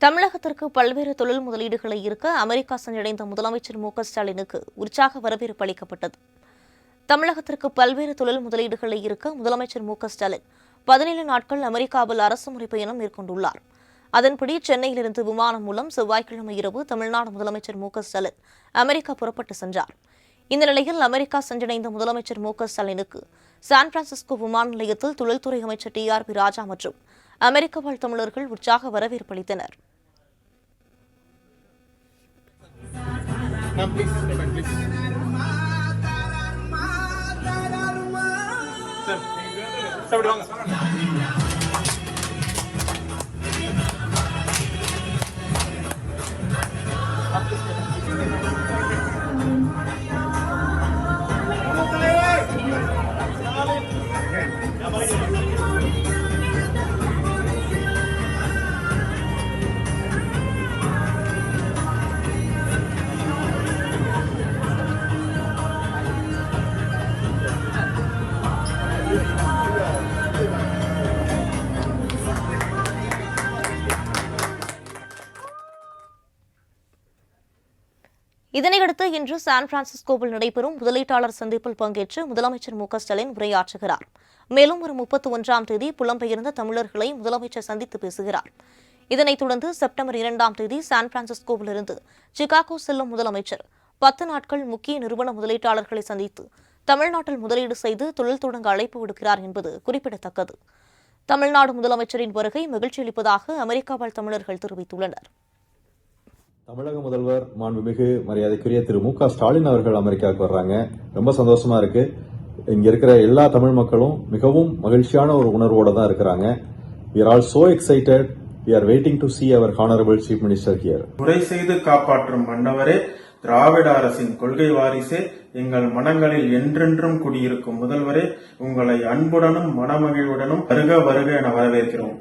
தமிழகத்திற்கு பல்வேறு தொழில் முதலீடுகளை ஈர்க்க அமெரிக்கா சென்றடைந்த முதலமைச்சர் மு க ஸ்டாலினுக்கு உற்சாக வரவேற்பு அளிக்கப்பட்டது. தமிழகத்திற்கு பல்வேறு தொழில் முதலீடுகளை ஈர்க்க முதலமைச்சர் மு க ஸ்டாலின் 17 நாட்கள் அமெரிக்காவில் அரசுமுறை பயணம் மேற்கொண்டுள்ளார். அதன்படி சென்னையிலிருந்து விமானம் மூலம் செவ்வாய்க்கிழமை இரவு தமிழ்நாடு முதலமைச்சர் மு க ஸ்டாலின் அமெரிக்கா புறப்பட்டு சென்றார். இந்த நிலையில் அமெரிக்கா சென்றடைந்த முதலமைச்சர் மு க ஸ்டாலினுக்கு சான் பிரான்சிஸ்கோ விமான நிலையத்தில் தொழில்துறை அமைச்சர் டி.ஆர்.பி. ராஜா மற்றும் அமெரிக்க வாழ் தமிழர்கள் உற்சாக வரவேற்பு அளித்தனர். இதனையடுத்து இன்று சான் பிரான்சிஸ்கோவில் நடைபெறும் முதலீட்டாளர் சந்திப்பில் பங்கேற்று முதலமைச்சர் மு க ஸ்டாலின் உரையாற்றுகிறார். மேலும் வரும் 31ஆம் தேதி புலம்பெயர்ந்த தமிழர்களை முதலமைச்சர் சந்தித்து பேசுகிறார். இதனைத் தொடர்ந்து செப்டம்பர் 2ஆம் தேதி சான் பிரான்சிஸ்கோவிலிருந்து சிகாகோ செல்லும் முதலமைச்சர் 10 நாட்கள் முக்கிய நிறுவன முதலீட்டாளர்களை சந்தித்து தமிழ்நாட்டில் முதலீடு செய்து தொழில் தொடங்க அழைப்பு விடுக்கிறார் என்பது குறிப்பிடத்தக்கது. தமிழ்நாடு முதலமைச்சரின் வருகை மகிழ்ச்சி அளிப்பதாக அமெரிக்கா வாழ் தமிழர்கள் தெரிவித்துள்ளனர். தமிழக முதல்வர் மாண்புமிகு மரியாதைக்குரிய திரு மு க ஸ்டாலின் அவர்கள் அமெரிக்காவுக்கு வர்றாங்க. ரொம்ப சந்தோஷமா இருக்கு. இங்க இருக்கிற எல்லா தமிழ் மக்களும் மிகவும் மகிழ்ச்சியான ஒரு உணர்வோட தான் இருக்கிறாங்க. We are all so excited. We are waiting to see our honorable chief minister here. முறை செய்து காப்பாற்றும் மன்னவரே, திராவிட அரசின் கொள்கை வாரிசே, எங்கள் மனங்களில் என்றென்றும் குடியிருக்கும் முதல்வரே, உங்களை அன்புடனும் மனமகிழ்வுடனும் வருக வருக என வரவேற்கிறோம்.